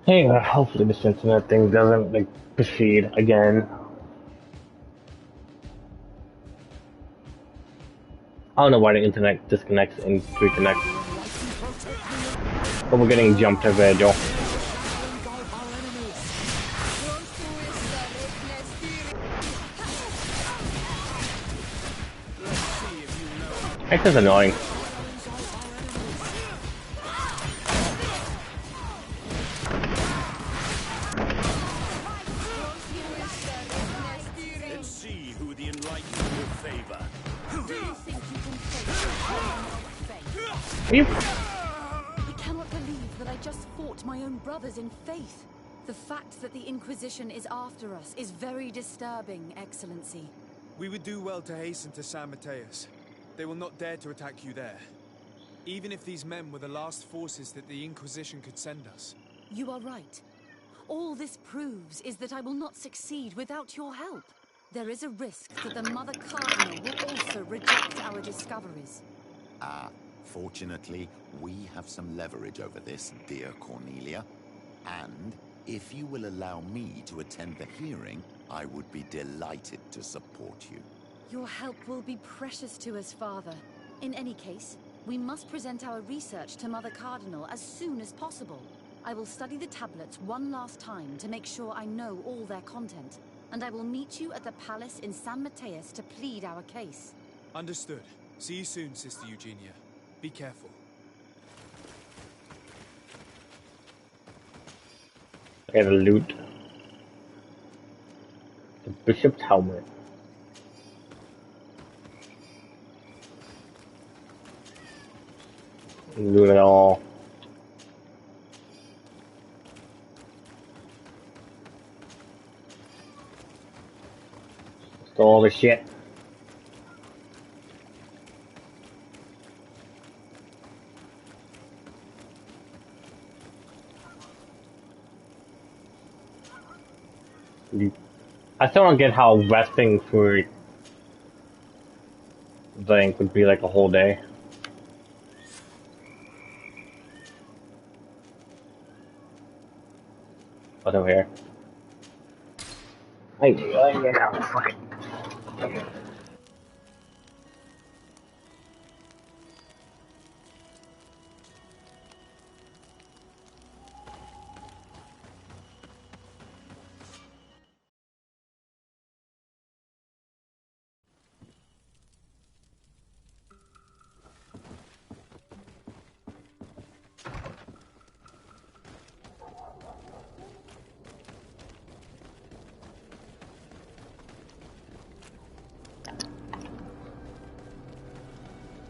Hey, hopefully this internet thing doesn't like proceed again. I don't know why the internet disconnects and reconnects, but we're getting jumped to Virgil. It's just annoying. Let's see who the enlightened will favor. Do you think you can face Are you? I cannot believe that I just fought my own brothers in faith. The fact that the Inquisition is after us is very disturbing, Excellency. We would do well to hasten to San Mateus. They will not dare to attack you there. Even if these men were the last forces that the Inquisition could send us. You are right. All this proves is that I will not succeed without your help. There is a risk that the Mother Cardinal will also reject our discoveries. Fortunately, we have some leverage over this, dear Cornelia. And if you will allow me to attend the hearing, I would be delighted to support you. Your help will be precious to us, Father. In any case, we must present our research to Mother Cardinal as soon as possible. I will study the tablets one last time to make sure I know all their content, and I will meet you at the palace in San Mateus to plead our case. Understood. See you soon, Sister Eugenia. Be careful. I gotta loot the bishop's helmet. Loot it all. Stole all the shit. I still don't get how resting for thing could be like a whole day. What's over here? Hey, yeah, fuck it.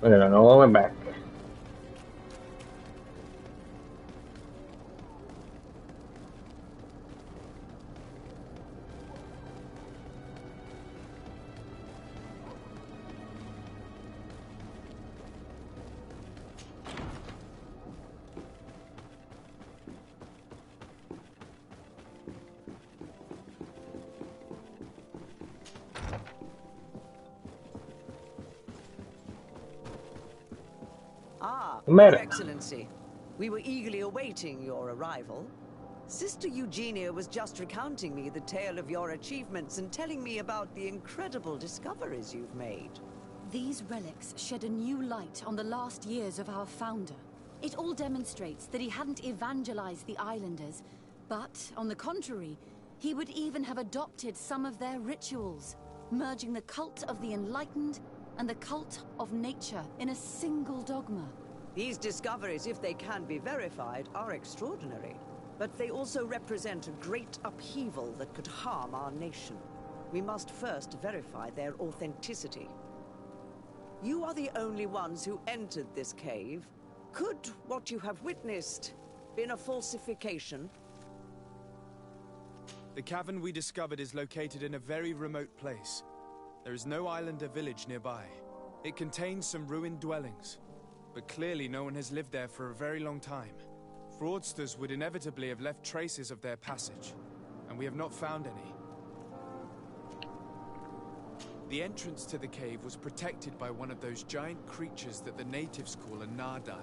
No, we're back. Your Mad. Excellency. We were eagerly awaiting your arrival. Sister Eugenia was just recounting me the tale of your achievements and telling me about the incredible discoveries you've made. These relics shed a new light on the last years of our founder. It all demonstrates that he hadn't evangelized the islanders, but, on the contrary, he would even have adopted some of their rituals, merging the cult of the enlightened and the cult of nature in a single dogma. These discoveries, if they can be verified, are extraordinary. But they also represent a great upheaval that could harm our nation. We must first verify their authenticity. You are the only ones who entered this cave. Could what you have witnessed been a falsification? The cavern we discovered is located in a very remote place. There is no island or village nearby. It contains some ruined dwellings, but clearly no one has lived there for a very long time. Fraudsters would inevitably have left traces of their passage, and we have not found any. The entrance to the cave was protected by one of those giant creatures that the natives call a Nardaig.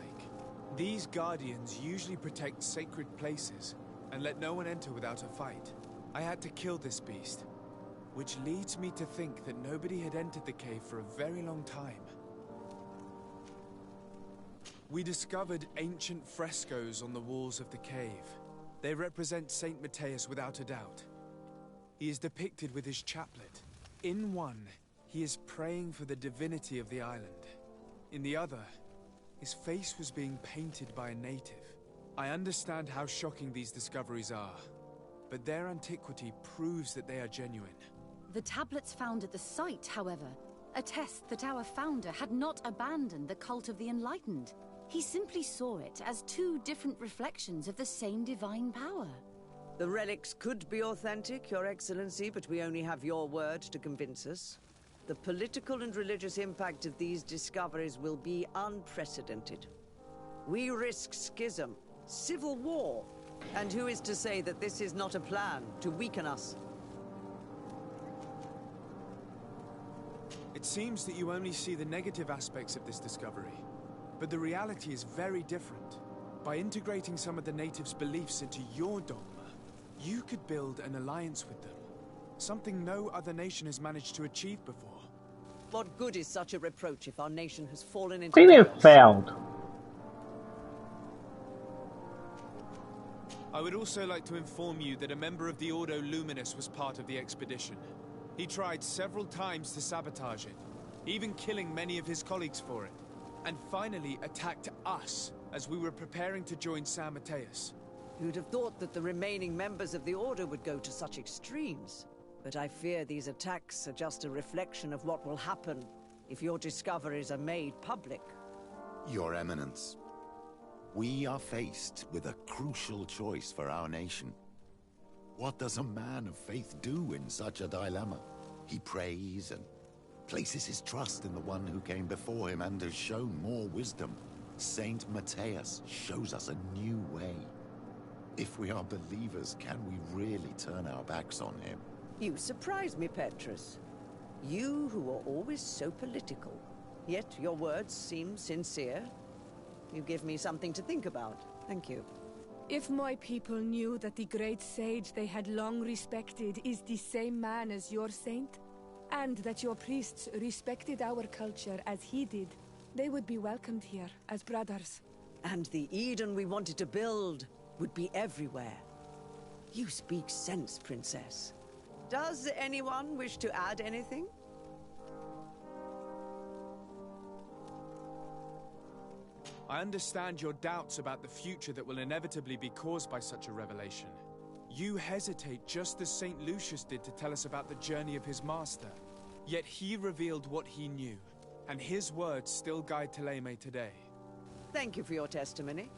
These guardians usually protect sacred places, and let no one enter without a fight. I had to kill this beast, which leads me to think that nobody had entered the cave for a very long time. We discovered ancient frescoes on the walls of the cave. They represent Saint Matthias without a doubt. He is depicted with his chaplet. In one, he is praying for the divinity of the island. In the other, his face was being painted by a native. I understand how shocking these discoveries are, but their antiquity proves that they are genuine. The tablets found at the site, however, attest that our founder had not abandoned the cult of the Enlightened. He simply saw it as two different reflections of the same divine power. The relics could be authentic, Your Excellency, but we only have your word to convince us. The political and religious impact of these discoveries will be unprecedented. We risk schism, civil war, and who is to say that this is not a plan to weaken us? It seems that you only see the negative aspects of this discovery, but the reality is very different. By integrating some of the natives' beliefs into your dogma, you could build an alliance with them. Something no other nation has managed to achieve before. What good is such a reproach if our nation has fallen into What do you mean chaos? failed? I would also like to inform you that a member of the Ordo Luminous was part of the expedition. He tried several times to sabotage it, even killing many of his colleagues for it, and finally attacked us as we were preparing to join San Matthias. You'd have thought that the remaining members of the Order would go to such extremes. But I fear these attacks are just a reflection of what will happen if your discoveries are made public. Your Eminence, we are faced with a crucial choice for our nation. What does a man of faith do in such a dilemma? He prays and places his trust in the one who came before him and has shown more wisdom. Saint Matthias shows us a new way. If we are believers, can we really turn our backs on him? You surprise me, Petrus. You who are always so political, yet your words seem sincere. You give me something to think about. Thank you. If my people knew that the great sage they had long respected is the same man as your saint, and that your priests respected our culture as he did, they would be welcomed here as brothers. And the Eden we wanted to build would be everywhere. You speak sense, Princess. Does anyone wish to add anything? I understand your doubts about the future that will inevitably be caused by such a revelation. You hesitate just as St. Lucius did to tell us about the journey of his master. Yet he revealed what he knew, and his words still guide Thélème today. Thank you for your testimony.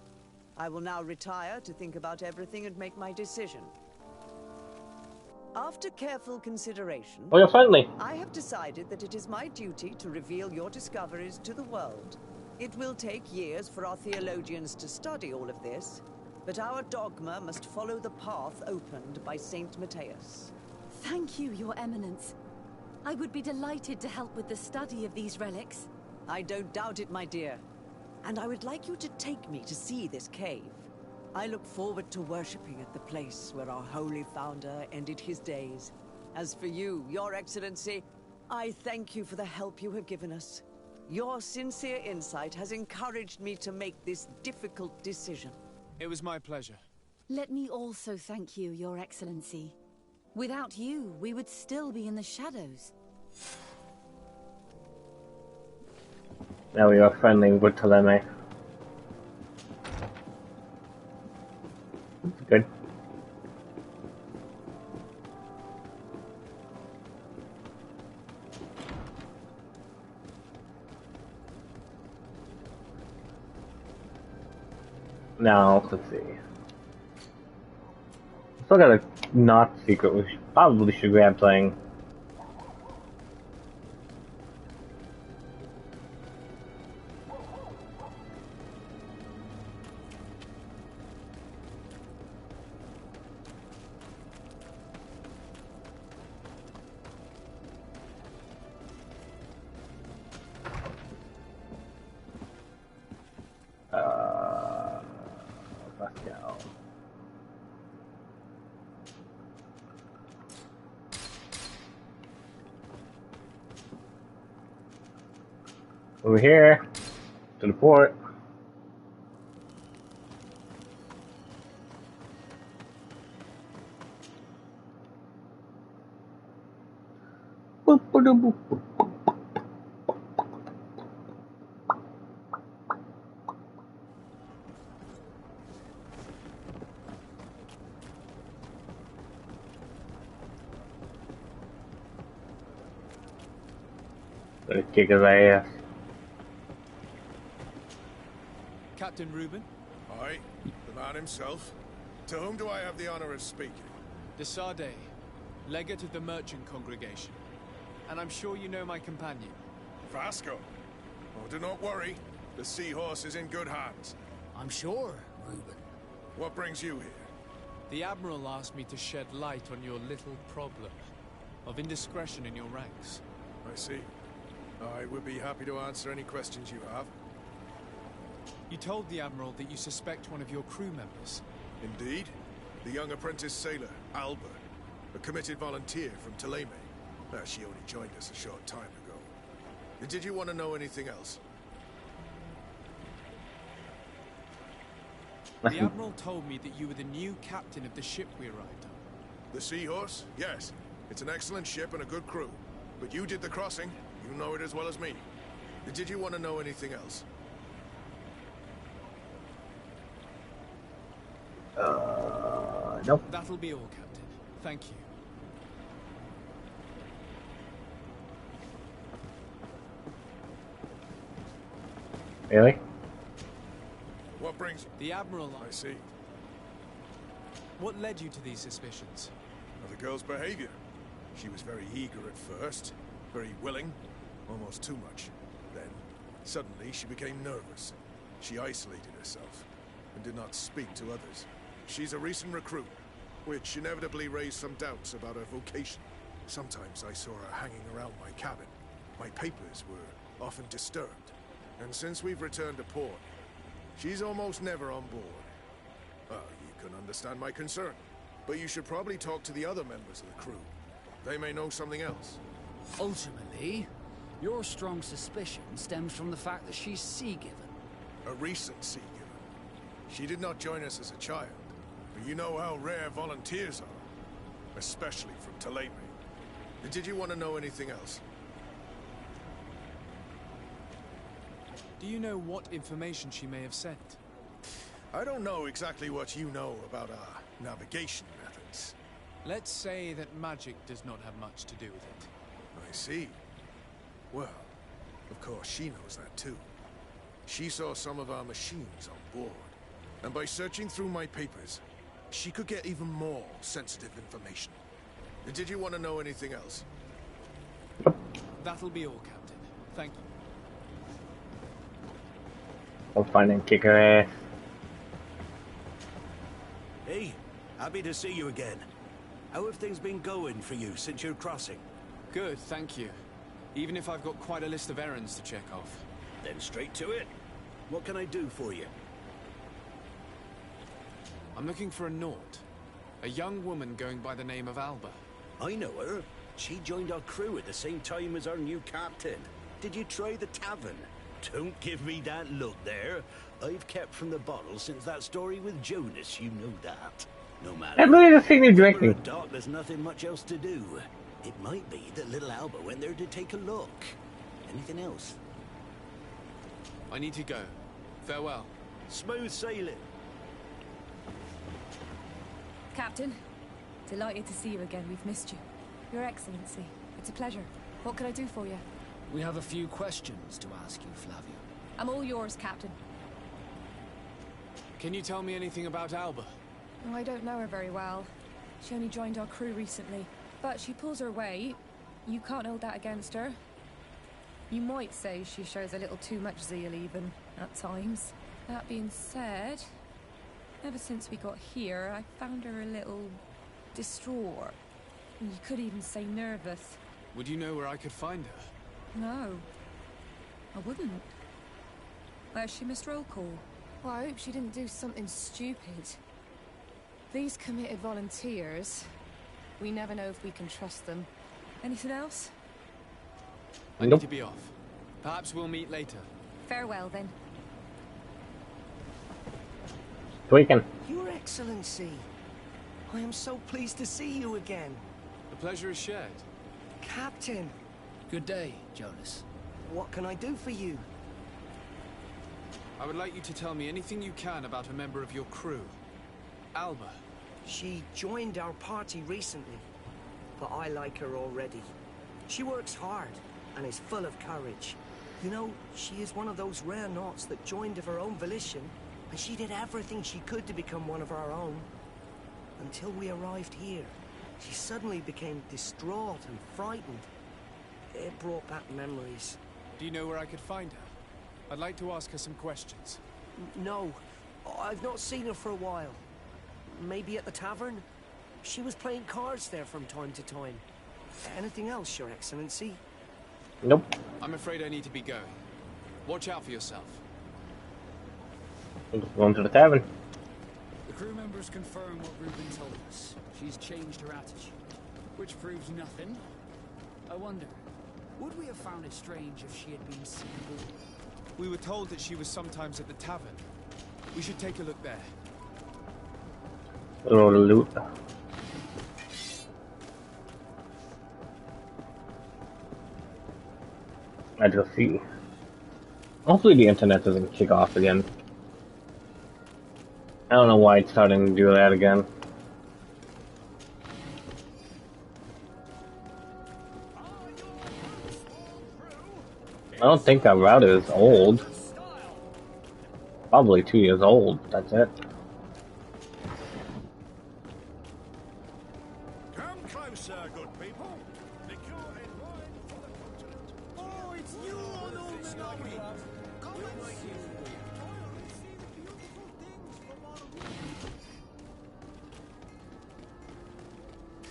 I will now retire to think about everything and make my decision. After careful consideration, Oh, you're friendly. I have decided that it is my duty to reveal your discoveries to the world. It will take years for our theologians to study all of this, but our dogma must follow the path opened by Saint Matthias. Thank you, Your Eminence. I would be delighted to help with the study of these relics. I don't doubt it, my dear. And I would like you to take me to see this cave. I look forward to worshipping at the place where our holy founder ended his days. As for you, Your Excellency, I thank you for the help you have given us. Your sincere insight has encouraged me to make this difficult decision. It was my pleasure. Let me also thank you, Your Excellency. Without you, we would still be in the shadows. Now we are friendly with Thélème. Good. Now, let's see. Still got a not secret. We probably should grab something. Let's go. Over here. To the port. Boop, boop, boop, boop. Gonna kick his ass. Captain Reuben? Aye, the man himself. To whom do I have the honor of speaking? De Sardet, legate of the merchant congregation. And I'm sure you know my companion. Vasco. Oh, do not worry. The seahorse is in good hands. I'm sure, Reuben. What brings you here? The Admiral asked me to shed light on your little problem of indiscretion in your ranks. I see. I would be happy to answer any questions you have. You told the Admiral that you suspect one of your crew members. Indeed. The young apprentice sailor, Alba. A committed volunteer from Ptolemy. She only joined us a short time ago. Did you want to know anything else? The Admiral told me that you were the new captain of the ship we arrived on. The Seahorse? Yes. It's an excellent ship and a good crew. But you did the crossing. You know it as well as me. Did you want to know anything else? Nope. That'll be all, Captain. Thank you. Really? What brings you? The Admiral... I see. What led you to these suspicions? The girl's behavior. She was very eager at first, very willing, almost too much. Then, suddenly, she became nervous. She isolated herself, and did not speak to others. She's a recent recruit, which inevitably raised some doubts about her vocation. Sometimes I saw her hanging around my cabin. My papers were often disturbed. And since we've returned to port, she's almost never on board. You can understand my concern, but you should probably talk to the other members of the crew. They may know something else. Ultimately, your strong suspicion stems from the fact that she's sea-given. A recent sea-given. She did not join us as a child, but you know how rare volunteers are, especially from Ptolemy. Did you want to know anything else? Do you know what information she may have sent? I don't know exactly what you know about our navigation methods. Let's say that magic does not have much to do with it. I see. Well, of course she knows that too. She saw some of our machines on board. And by searching through my papers, she could get even more sensitive information. Did you want to know anything else? That'll be all, Captain. Thank you. I'll find and kick her ass. Hey, happy to see you again. How have things been going for you since your crossing? Good, thank you. Even if I've got quite a list of errands to check off. Then straight to it. What can I do for you? I'm looking for a Naut. A young woman going by the name of Alba. I know her. She joined our crew at the same time as our new captain. Did you try the tavern? Don't give me that look there. I've kept from the bottle since that story with Jonas, you know that. No matter. I believe the thing you're Over drinking. at dock, there's nothing much else to do. It might be that little Alba went there to take a look. Anything else? I need to go. Farewell. Smooth sailing. Captain, delighted to see you again. We've missed you. Your Excellency, it's a pleasure. What can I do for you? We have a few questions to ask you, Flavio. I'm all yours, Captain. Can you tell me anything about Alba? Oh, I don't know her very well. She only joined our crew recently. But she pulls her weight. You can't hold that against her. You might say she shows a little too much zeal even, at times. That being said, ever since we got here, I found her a little distraught. You could even say nervous. Would you know where I could find her? No, I wouldn't. Where's she missed roll call? Well, I hope she didn't do something stupid. These committed volunteers, we never know if we can trust them. Anything else? I need to be off. Perhaps we'll meet later. Farewell, then. Tweaking. Your Excellency, I am so pleased to see you again. The pleasure is shared. Captain, Good day, Jonas. what can I do for you? I would like you to tell me anything you can about a member of your crew. Alba. She joined our party recently, but I like her already. She works hard and is full of courage. You know, she is one of those rare knots that joined of her own volition, and she did everything she could to become one of our own. Until we arrived here, she suddenly became distraught and frightened. It brought back memories. Do you know where I could find her? I'd like to ask her some questions. No, I've not seen her for a while. Maybe at the tavern? She was playing cards there from time to time. Anything else, Your Excellency? Nope. I'm afraid I need to be going. Watch out for yourself. I'm just going to the tavern. The crew members confirm what Reuben told us. She's changed her attitude, which proves nothing. I wonder, would we have found it strange if she had been seen? We were told that she was sometimes at the tavern. We should take a look there. A load of loot. I just see. Hopefully the internet doesn't kick off again. I don't know why it's starting to do that again. I don't think that router is old. Probably 2 years old, that's it. Come closer, good people. Liqueur and wine for the continent. Oh, it's you on all the night. Come and see the beautiful things from our world.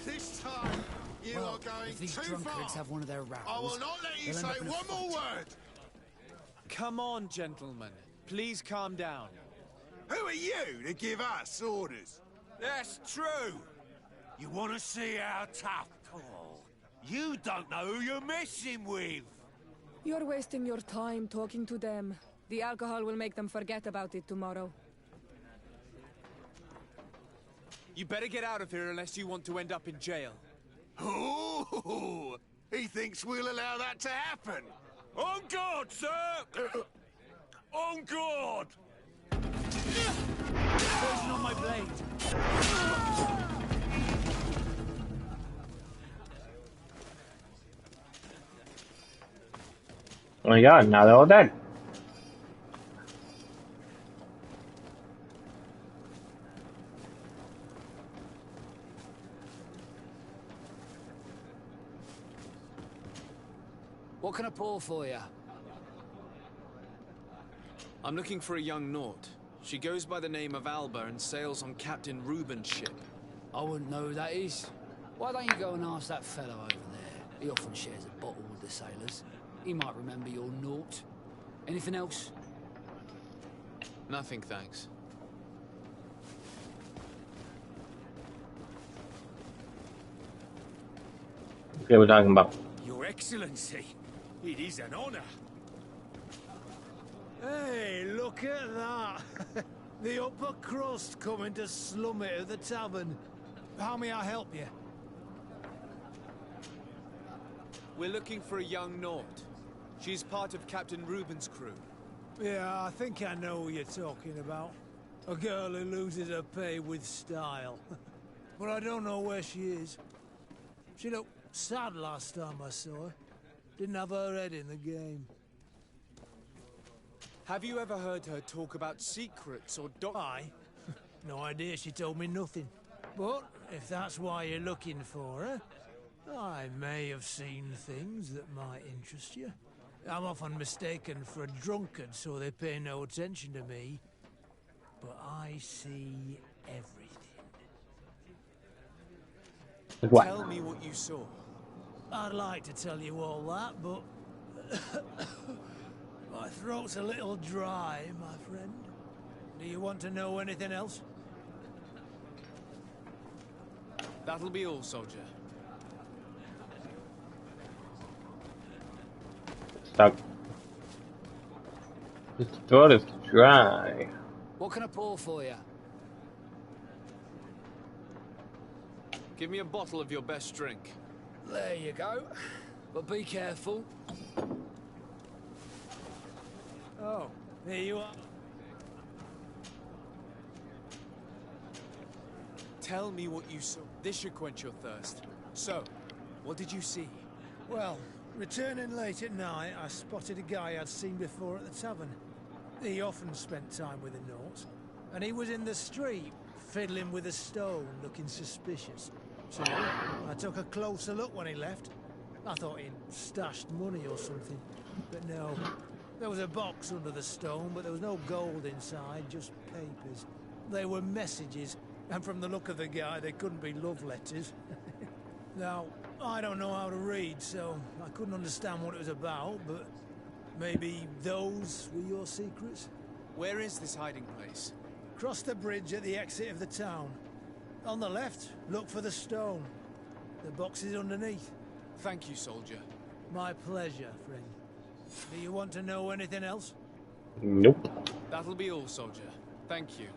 This time, you Well, are going if these too drunkards far. have one of their rows, I will not let you they'll end say up in a one more fight. word. Come on, gentlemen. Please calm down. Who are you to give us orders? That's true. You want to see how tough? Oh, you don't know who you're messing with. You're wasting your time talking to them. The alcohol will make them forget about it tomorrow. You better get out of here unless you want to end up in jail. Oh, he thinks we'll allow that to happen. On guard, sir! On guard! Poison on my blade. Oh my god, now they're all dead. What can I pour for you? I'm looking for a young Naut. She goes by the name of Alba and sails on Captain Reuben's ship. I wouldn't know who that is. Why don't you go and ask that fellow over there? He often shares a bottle with the sailors. He might remember your Naut. Anything else? Nothing, thanks. Okay, we're talking about. Your Excellency, it is an honor. Hey, look at that. The upper crust coming to slum it at the tavern. How may I help you? We're looking for a young Naut. She's part of Captain Reuben's crew. Yeah, I think I know who you're talking about. A girl who loses her pay with style. But I don't know where she is. She looked sad last time I saw her. Didn't have her head in the game. Have you ever heard her talk about secrets or Aye. No idea, she told me nothing. But if that's why you're looking for her, I may have seen things that might interest you. I'm often mistaken for a drunkard, so they pay no attention to me. But I see everything. What? Tell me what you saw. I'd like to tell you all that, but... my throat's a little dry, my friend. Do you want to know anything else? That'll be all, soldier. Stuck. His throat is dry. What can I pour for you? Give me a bottle of your best drink. There you go. But be careful. Oh, there you are. Tell me what you saw. This should quench your thirst. So, what did you see? Well, returning late at night, I spotted a guy I'd seen before at the tavern. He often spent time with the Nauts, and he was in the street, fiddling with a stone, looking suspicious. So, I took a closer look when he left. I thought he'd stashed money or something, but no. There was a box under the stone, but there was no gold inside, just papers. They were messages, and from the look of the guy, they couldn't be love letters. Now, I don't know how to read, so I couldn't understand what it was about, but maybe those were your secrets? Where is this hiding place? Cross the bridge at the exit of the town. On the left, look for the stone. The box is underneath. Thank you, soldier. My pleasure, friend. Do you want to know anything else? Nope. That'll be all, soldier. Thank you.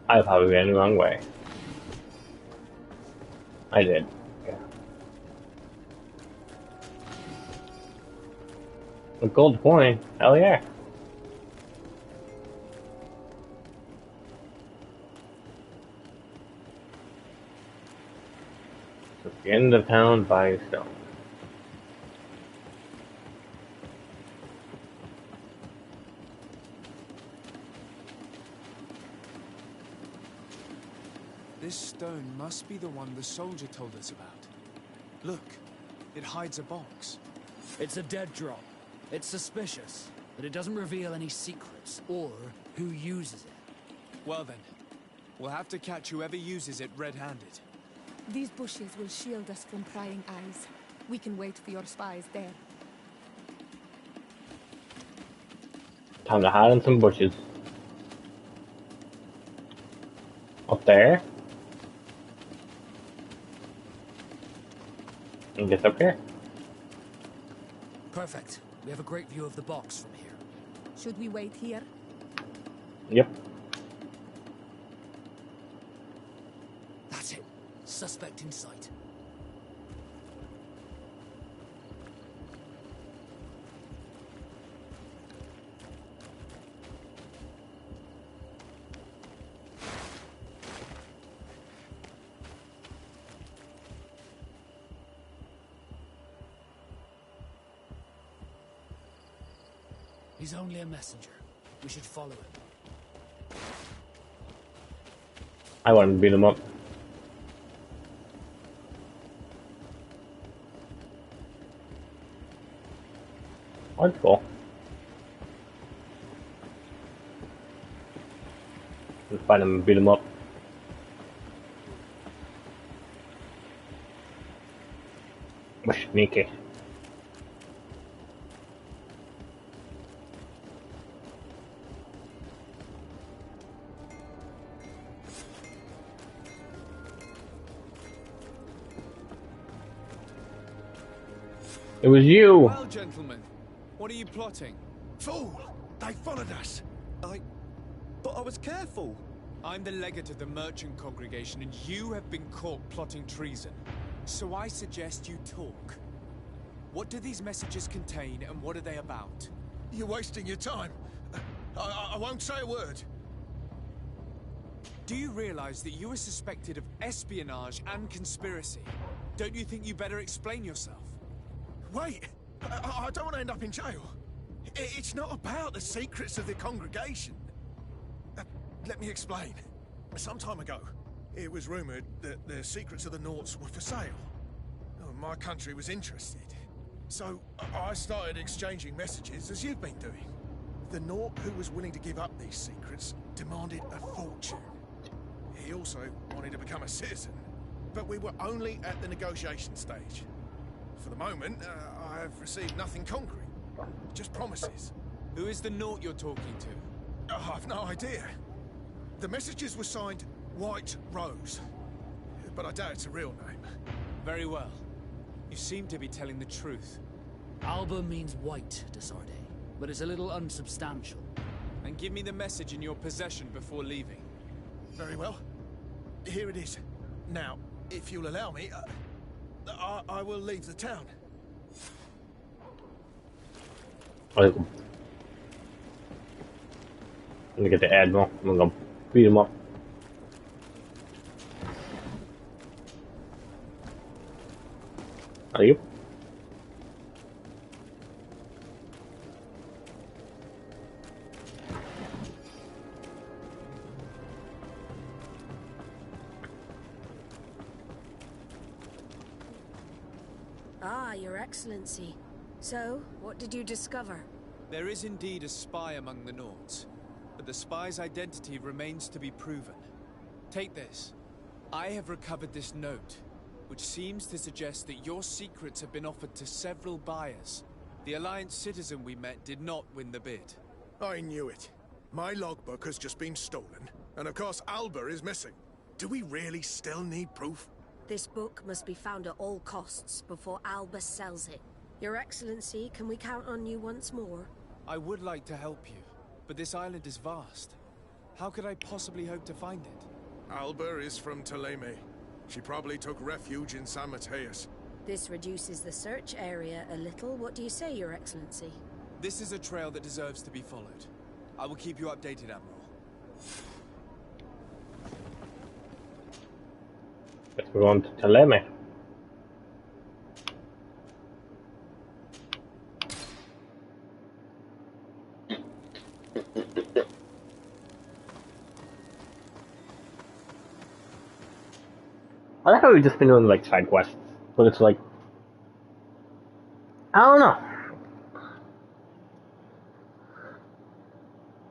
I probably ran the wrong way. I did. Yeah. A gold coin? Hell yeah. So the end of town by stone. This stone must be the one the soldier told us about. Look, it hides a box. It's a dead drop. It's suspicious, but it doesn't reveal any secrets or who uses it. Well then, we'll have to catch whoever uses it red-handed. These bushes will shield us from prying eyes. We can wait for your spies there. Time to hide in some bushes. Up there. And get up here. Perfect. We have a great view of the box from here. Should we wait here? Yep. That's it. Suspect in sight. He's only a messenger. We should follow him. I want to beat him up. That's cool. Let's find him and beat him up. We're sneaky. It was you! Well, gentlemen, what are you plotting? Fool! They followed us! But I was careful! I'm the legate of the merchant congregation, and you have been caught plotting treason. So I suggest you talk. What do these messages contain, and what are they about? You're wasting your time. I won't say a word. Do you realize that you are suspected of espionage and conspiracy? Don't you think you better explain yourself? Wait! I don't want to end up in jail. It's not about the secrets of the congregation. Let me explain. Some time ago, it was rumored that the secrets of the Nauts were for sale. My country was interested. So I started exchanging messages as you've been doing. The Naut who was willing to give up these secrets demanded a fortune. He also wanted to become a citizen. But we were only at the negotiation stage. For the moment, I have received nothing concrete. Just promises. Who is the Naut you're talking to? I've no idea. The messages were signed White Rose. but I doubt it's a real name. Very well. You seem to be telling the truth. Alba means white, Desarde, but it's a little unsubstantial. And give me the message in your possession before leaving. Very well. Here it is. Now, if you'll allow me, I will leave the town. I'm gonna get the Admiral. I'm gonna beat him up. Are you? Ah, Your Excellency. So, what did you discover? There is indeed a spy among the Nords, but the spy's identity remains to be proven. Take this. I have recovered this note, which seems to suggest that your secrets have been offered to several buyers. The Alliance citizen we met did not win the bid. I knew it. My logbook has just been stolen, and of course Alba is missing. Do we really still need proof? This book must be found at all costs before Alba sells it. Your Excellency, can we count on you once more? I would like to help you, but this island is vast. How could I possibly hope to find it? Alba is from Thélème. She probably took refuge in San Mateus. This reduces the search area a little. What do you say, Your Excellency? This is a trail that deserves to be followed. I will keep you updated, Admiral. Let's go on to Thélème. I like how we've just been doing like side quests, but it's like, I don't know.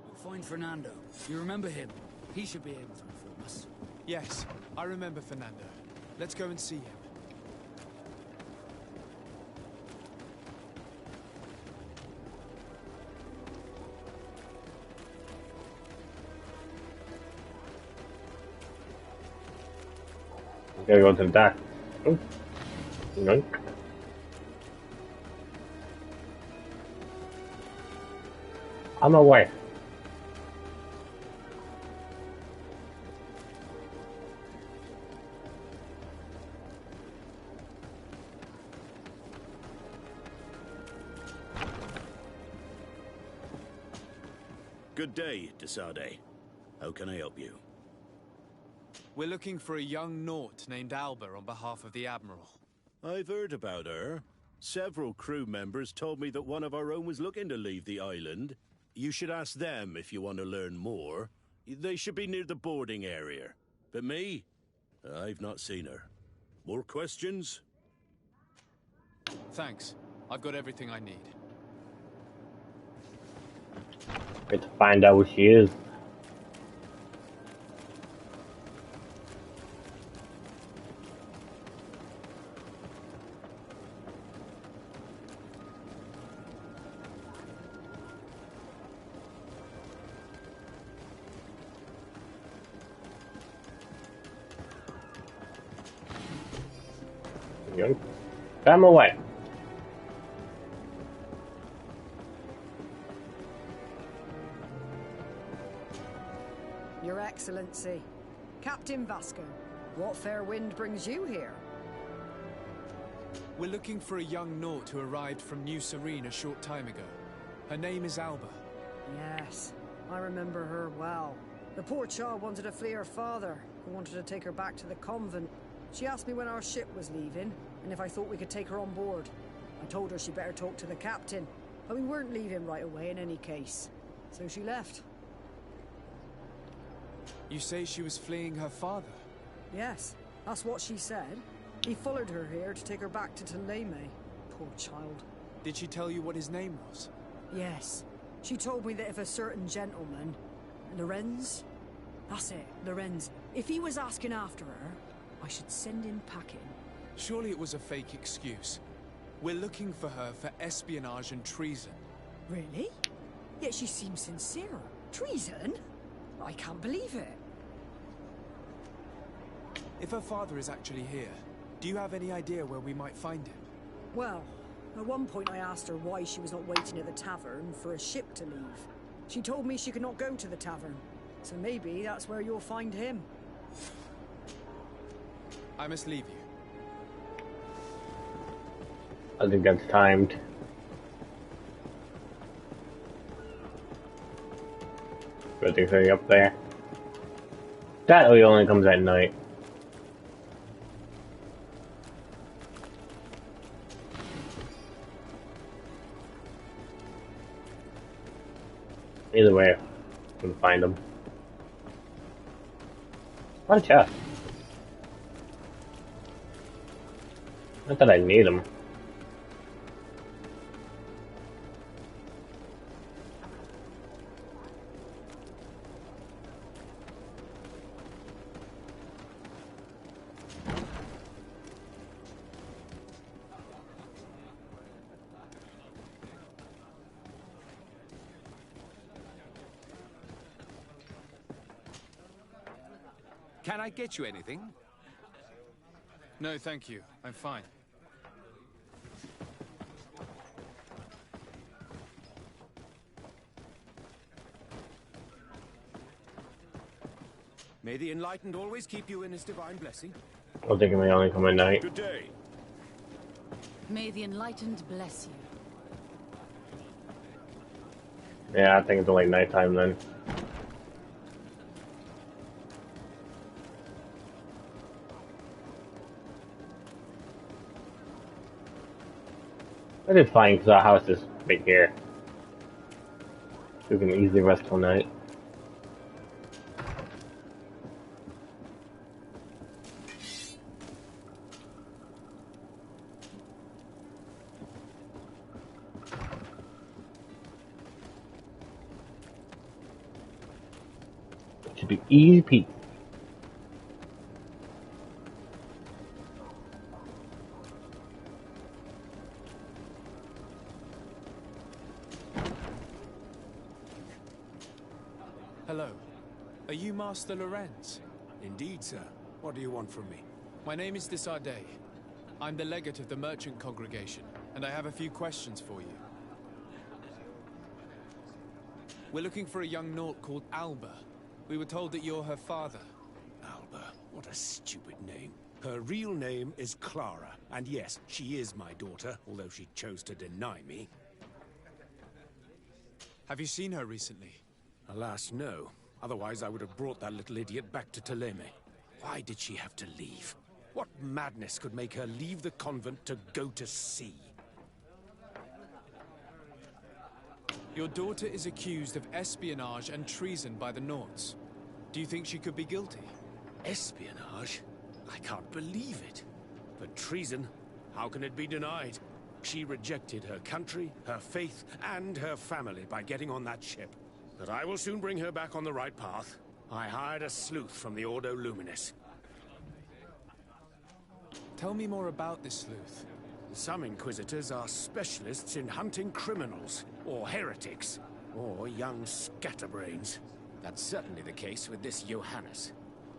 We'll find Fernando. You remember him? He should be able to inform us. Yes, I remember Fernando. Let's go and see him. Gotta go to the dock. Oh. No. On my way. Good day, Desarde. How can I help you? We're looking for a young Naut named Alba on behalf of the Admiral. I've heard about her. Several crew members told me that one of our own was looking to leave the island. You should ask them if you want to learn more. They should be near the boarding area. But me? I've not seen her. More questions? Thanks. I've got everything I need. Get to find out who she is. I'm away. Your Excellency, Captain Vasco, what fair wind brings you here? We're looking for a young Naut who arrived from New Serene a short time ago. Her name is Alba. Yes, I remember her well. The poor child wanted to flee her father, who wanted to take her back to the convent. She asked me when our ship was leaving, and if I thought we could take her on board. I told her she'd better talk to the captain, but we weren't leaving right away in any case. So she left. You say she was fleeing her father? Yes, that's what she said. He followed her here to take her back to Thélème. Poor child. Did she tell you what his name was? Yes. She told me that if a certain gentleman... Lorenz? That's it, Lorenz. If he was asking after her, I should send him packing. Surely it was a fake excuse. We're looking for her for espionage and treason. Really? Yet she seems sincere. Treason? I can't believe it. If her father is actually here, do you have any idea where we might find him? Well, at one point I asked her why she was not waiting at the tavern for a ship to leave. She told me she could not go to the tavern, so maybe that's where you'll find him. I must leave you. I think that's timed. Good thing for up there. That only comes at night. Either way, I can find them. What a chest. Not that I need them. Can I get you anything? No, thank you. I'm fine. May the Enlightened always keep you in his divine blessing. I think it may only come at night. Good day. May the Enlightened bless you. Yeah, I think it's only nighttime then. That is fine because our house is right here. We can easily rest all night. It should be easy peasy. Hello. Are you Master Lorenz? Indeed, sir. What do you want from me? My name is Desardet. I'm the legate of the merchant congregation, and I have a few questions for you. We're looking for a young Naut called Alba. We were told that you're her father. Alba, what a stupid name. Her real name is Clara, and yes, she is my daughter, although she chose to deny me. Have you seen her recently? Alas, no. Otherwise, I would have brought that little idiot back to Teleme. Why did she have to leave? What madness could make her leave the convent to go to sea? Your daughter is accused of espionage and treason by the Nauts. Do you think she could be guilty? Espionage? I can't believe it. But treason? How can it be denied? She rejected her country, her faith, and her family by getting on that ship. But I will soon bring her back on the right path. I hired a sleuth from the Ordo Luminis. Tell me more about this sleuth. Some Inquisitors are specialists in hunting criminals, or heretics, or young scatterbrains. That's certainly the case with this Johannes.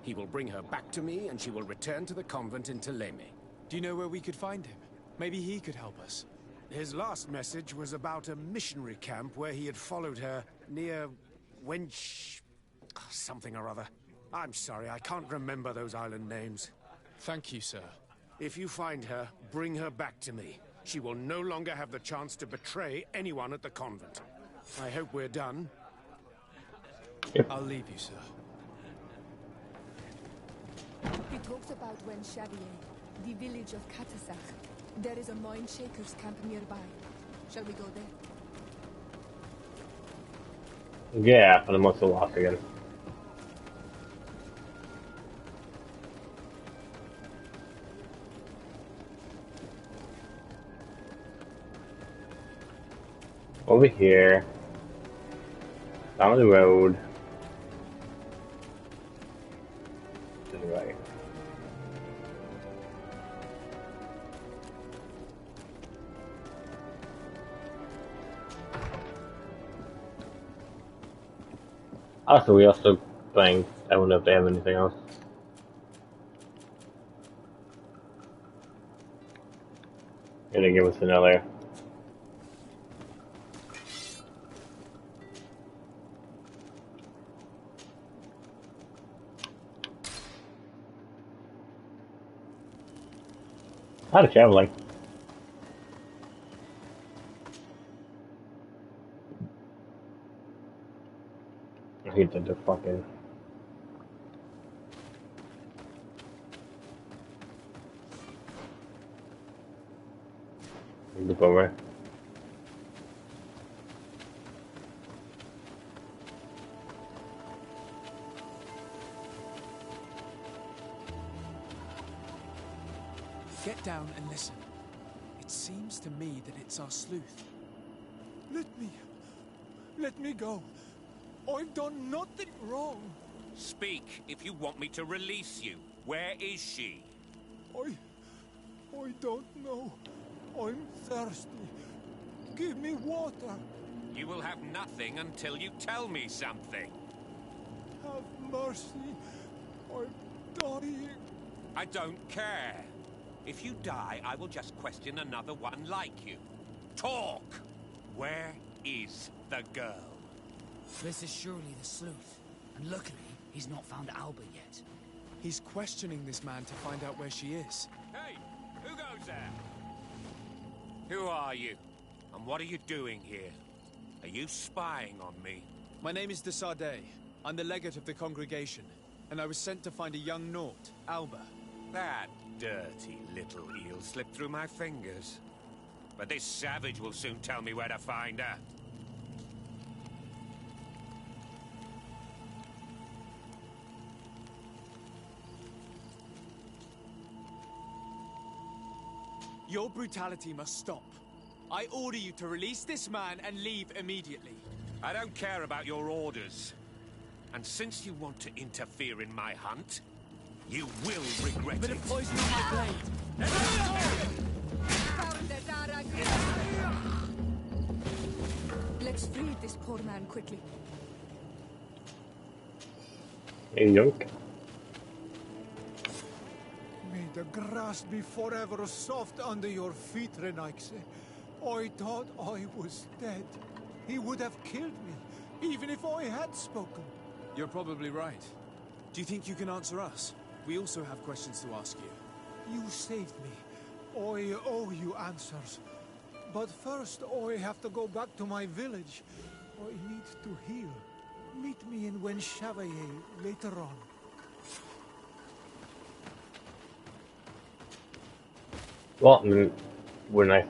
He will bring her back to me, and she will return to the convent in Teleme. Do you know where we could find him? Maybe he could help us. His last message was about a missionary camp where he had followed her near Wench... something or other. I'm sorry, I can't remember those island names. Thank you, sir. If you find her, bring her back to me. She will no longer have the chance to betray anyone at the convent. I hope we're done. I'll leave you, sir. He talks about Wenchavier, the village of Katasach. There is a mine shaker's camp nearby. Shall we go there? Yeah, but I'm also lost again. Over here. Down the road. To the right. Also, we also playing. I don't know if they have anything else. Gonna give us another. A lot of traveling. I hate that they're fucking. Look over. Get down and listen. It seems to me that it's our sleuth. Let me go. I've done nothing wrong. Speak if you want me to release you. Where is she? I don't know. I'm thirsty. Give me water. You will have nothing until you tell me something. Have mercy. I'm dying. I don't care. If you die, I will just question another one like you. Talk! Where is the girl? This is surely the sleuth. And luckily, he's not found Alba yet. He's questioning this man to find out where she is. Hey! Who goes there? Who are you? And what are you doing here? Are you spying on me? My name is de Sardet. I'm the legate of the congregation. And I was sent to find a young Naut, Alba. That dirty little eel slipped through my fingers. But this savage will soon tell me where to find her. Your brutality must stop. I order you to release this man and leave immediately. I don't care about your orders. And since you want to interfere in my hunt, you will regret it. Bit of poison on my blade. Let's free this poor man quickly. Hey, yoink. May the grass be forever soft under your feet, Renaikse. I thought I was dead. He would have killed me, even if I had spoken. You're probably right. Do you think you can answer us? We also have questions to ask you. You saved me. I owe you answers. But first, I have to go back to my village. I need to heal. Meet me in Wenchavaye later on. Well, we're nice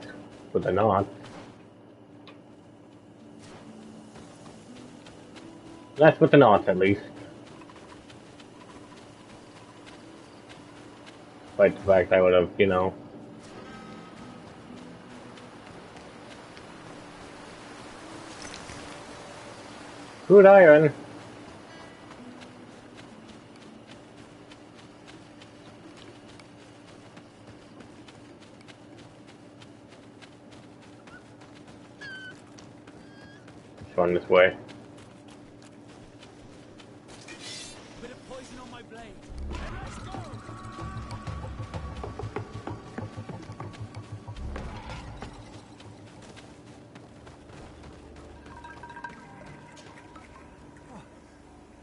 with the nod. Nice with the nods, at least. Despite the fact I would have, you know. Good iron. Let's run this way. Bit of poison on my blade. Let's go!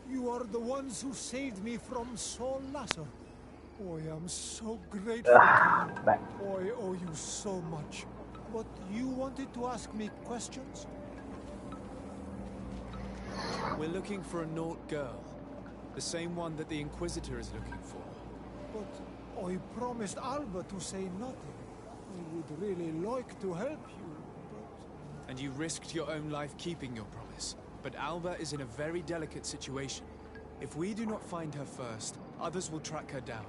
You are the ones who saved me from Saul Lasser. I am so grateful to you. I owe you so much. But you wanted to ask me questions? We're looking for a Naut girl. The same one that the Inquisitor is looking for. But I promised Alba to say nothing. I would really like to help you, but... And you risked your own life keeping your promise. But Alba is in a very delicate situation. If we do not find her first, others will track her down.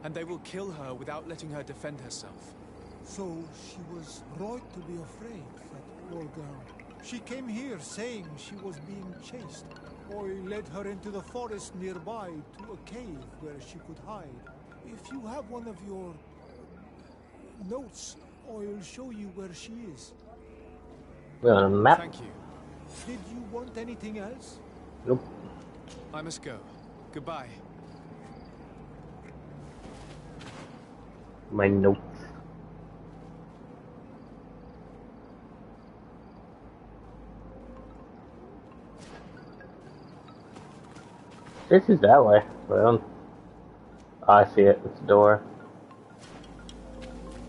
And they will kill her without letting her defend herself. So she was right to be afraid, that poor girl. She came here saying she was being chased. I led her into the forest nearby to a cave where she could hide. If you have one of your notes, I'll show you where she is. We're on a map. Thank you. Did you want anything else? Nope. I must go. Goodbye. My notes. This is that way. Well, I see it. It's a door.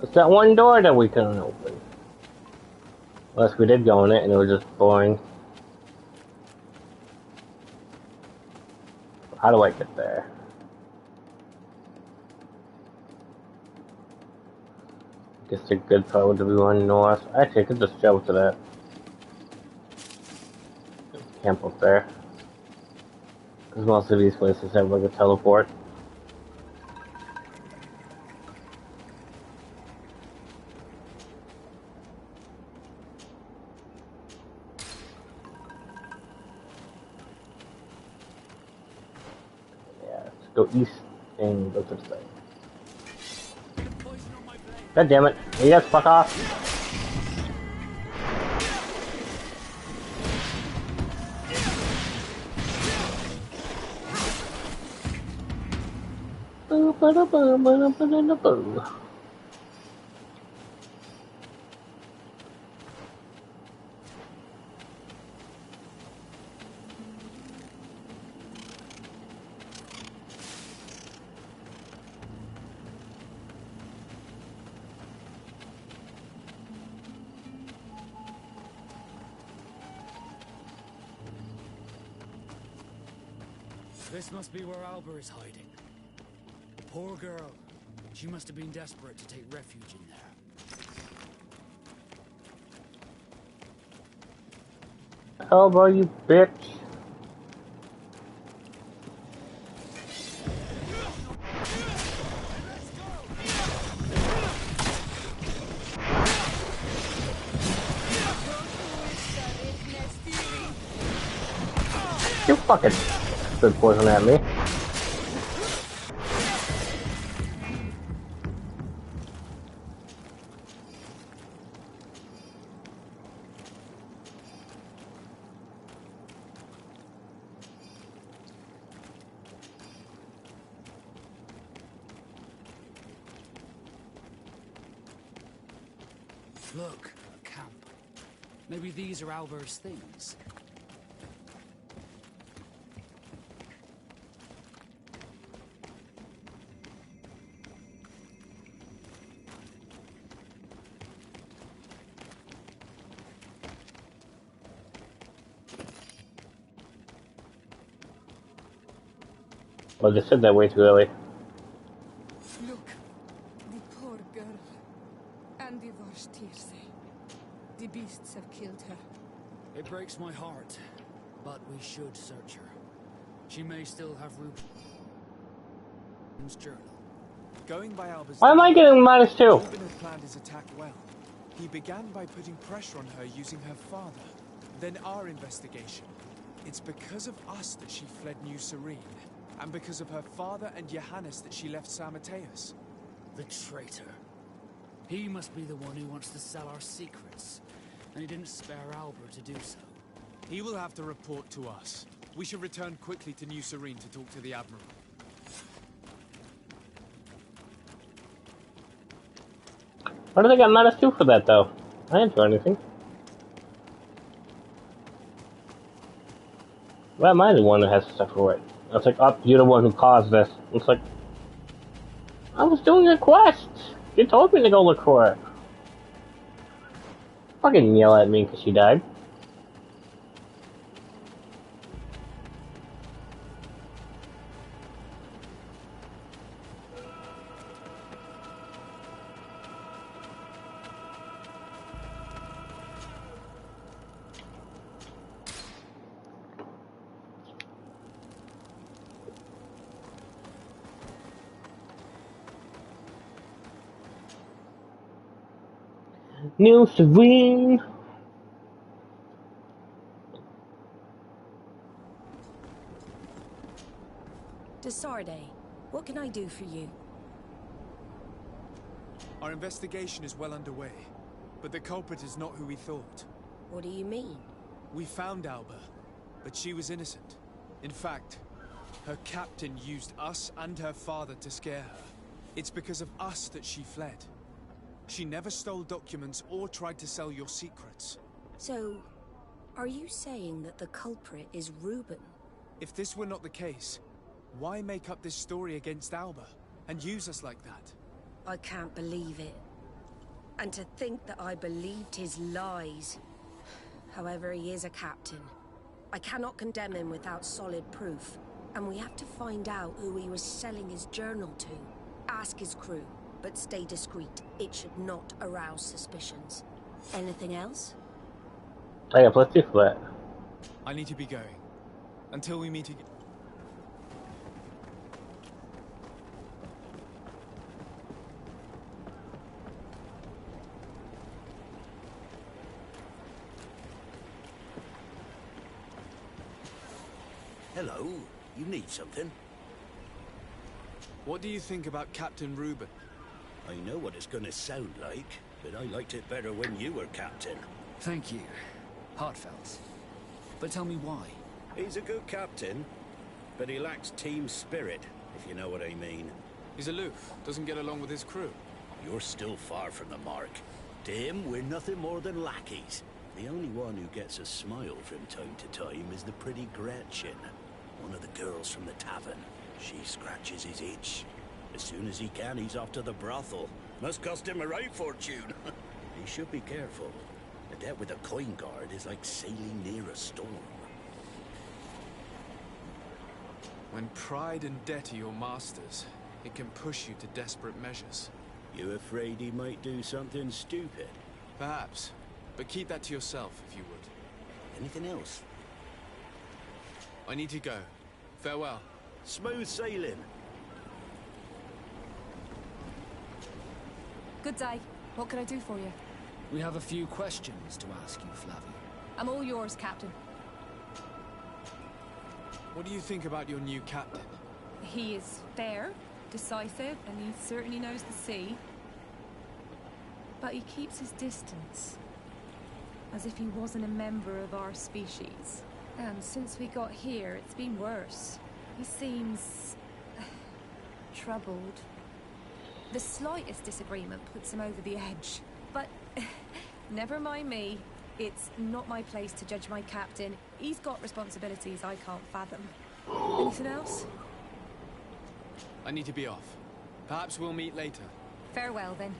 It's that one door that we couldn't open. Unless we did go in it and it was just boring. How do I get there? I guess the good part would be going north. Actually, I could just travel to that camp up there. Because most of these places have like a teleport. Go east and go to the side. God damn it. You guys fuck off. This must be where Alba is hiding. Poor girl. She must have been desperate to take refuge in there. Elbow, you bitch. You fucking good poison at me. Look, a camp. Maybe these are Alber's things. Well, they said that way too early. Look, the poor girl. And the Vorshtirse. The beasts have killed her. It breaks my heart, but we should search her. She may still have Reuben's journal. Going by Alba's Why am I getting -2? Reuben had planned his attack well. He began by putting pressure on her using her father. Then our investigation. It's because of us that she fled New Serene. And because of her father and Johannes that she left San Mateus. The traitor. He must be the one who wants to sell our secrets. And he didn't spare Albert to do so. He will have to report to us. We should return quickly to New Serene to talk to the Admiral. Why do they got -2 for that, though? I didn't do anything. Why am I the one that has to suffer for it? It's like, oh, you're the one who caused this. It's like, I was doing a quest. You told me to go look for it. Fucking yell at me because she died. New Serene. Desarde, what can I do for you? Our investigation is well underway, but the culprit is not who we thought. What do you mean? We found Alba, but she was innocent. In fact, her captain used us and her father to scare her. It's because of us that she fled. She never stole documents or tried to sell your secrets. So, are you saying that the culprit is Reuben? If this were not the case, Why make up this story against Alba and use us like that? I can't believe it. And to think that I believed his lies. However, he is a captain. I cannot condemn him without solid proof. And we have to find out who he was selling his journal to. Ask his crew, but stay discreet. It should not arouse suspicions. Anything else? I got plus 2 for that. I need to be going. Until we meet again. Hello. You need something? What do you think about Captain Reuben? I know what it's gonna sound like, but I liked it better when you were captain. Thank you. Heartfelt. But tell me why. He's a good captain, but he lacks team spirit, if you know what I mean. He's aloof, doesn't get along with his crew. You're still far from the mark. To him, we're nothing more than lackeys. The only one who gets a smile from time to time is the pretty Gretchen, one of the girls from the tavern. She scratches his itch. As soon as he can, he's off to the brothel. Must cost him a right fortune. He should be careful. A debt with a coin guard is like sailing near a storm. When pride and debt are your masters, it can push you to desperate measures. You afraid he might do something stupid? Perhaps. But keep that to yourself, if you would. Anything else? I need to go. Farewell. Smooth sailing. Good day. What can I do for you? We have a few questions to ask you, Flavia. I'm all yours, Captain. What do you think about your new captain? He is fair, decisive, and he certainly knows the sea. But he keeps his distance. As if he wasn't a member of our species. And since we got here, it's been worse. He seems... troubled. The slightest disagreement puts him over the edge. But never mind me. It's not my place to judge my captain. He's got responsibilities I can't fathom. Anything else? I need to be off. Perhaps we'll meet later. Farewell, then.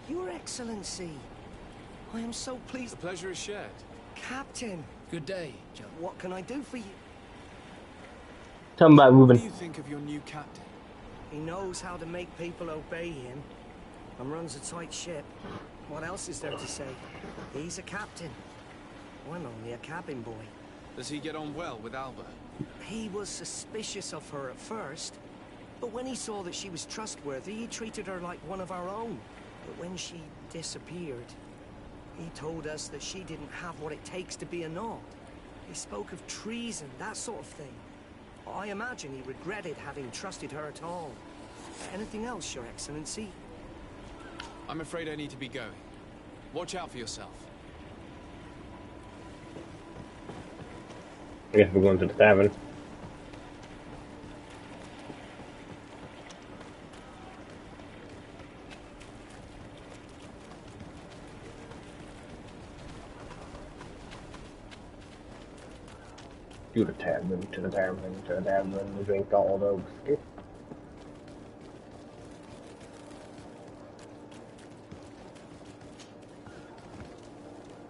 Your Excellency, I am so pleased. The pleasure is shared. Captain. Good day, Joe. What can I do for you? Tell me about What Reuben. do you think of your new captain? He knows how to make people obey him and runs a tight ship. What else is there to say? He's a captain. I'm only a cabin boy. Does he get on well with Alba? He was suspicious of her at first, but when he saw that she was trustworthy, he treated her like one of our own. But when she disappeared, he told us that she didn't have what it takes to be a Nod. He spoke of treason, that sort of thing. I imagine he regretted having trusted her at all. Anything else, Your Excellency? I'm afraid I need to be going. Watch out for yourself. I guess we're going to the tavern. To the tavern, to the tavern, to the tavern, we drink all those.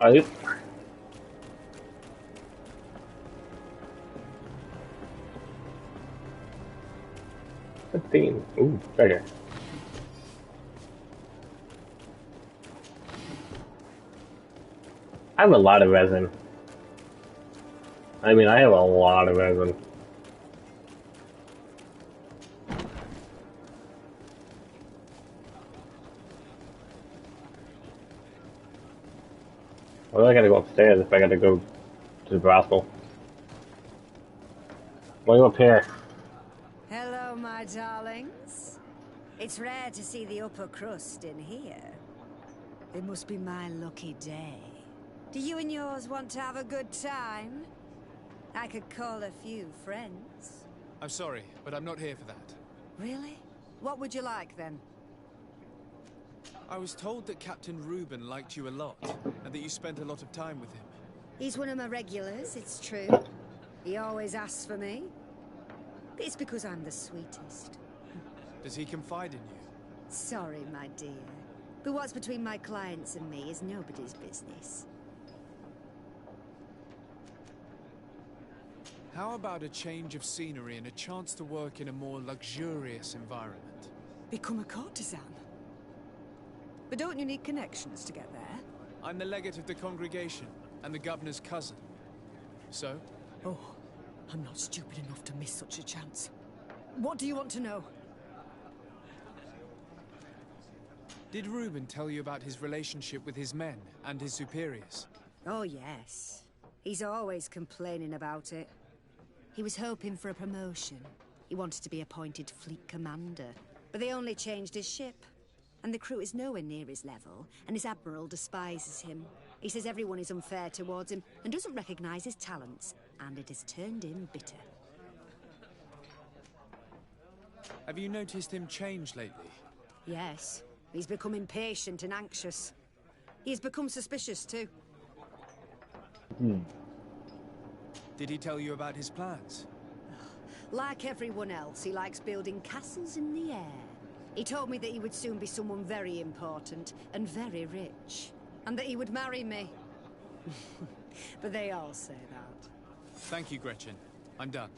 Are you? Ooh, treasure. I have a lot of resin. I mean, I have a lot of resin. Well, I gotta go upstairs if I gotta go to the brothel. Going up here. Hello, my darlings. It's rare to see the upper crust in here. It must be my lucky day. Do you and yours want to have a good time? I could call a few friends. I'm sorry, but I'm not here for that. Really? What would you like, then? I was told that Captain Reuben liked you a lot, and that you spent a lot of time with him. He's one of my regulars, it's true. He always asks for me. It's because I'm the sweetest. Does he confide in you? Sorry, my dear. But what's between my clients and me is nobody's business. How about a change of scenery and a chance to work in a more luxurious environment? Become a courtesan? But don't you need connections to get there? I'm the legate of the congregation and the governor's cousin. So? Oh, I'm not stupid enough to miss such a chance. What do you want to know? Did Reuben tell you about his relationship with his men and his superiors? Oh, yes. He's always complaining about it. He was hoping for a promotion. He wanted to be appointed fleet commander. But they only changed his ship. And the crew is nowhere near his level, and his admiral despises him. He says everyone is unfair towards him and doesn't recognize his talents, and it has turned him bitter. Have you noticed him change lately? Yes. He's become impatient and anxious. He's become suspicious, too. Did he tell you about his plans? Like everyone else, he likes building castles in the air. He told me that he would soon be someone very important and very rich. And that he would marry me. But they all say that. Thank you, Gretchen. I'm done.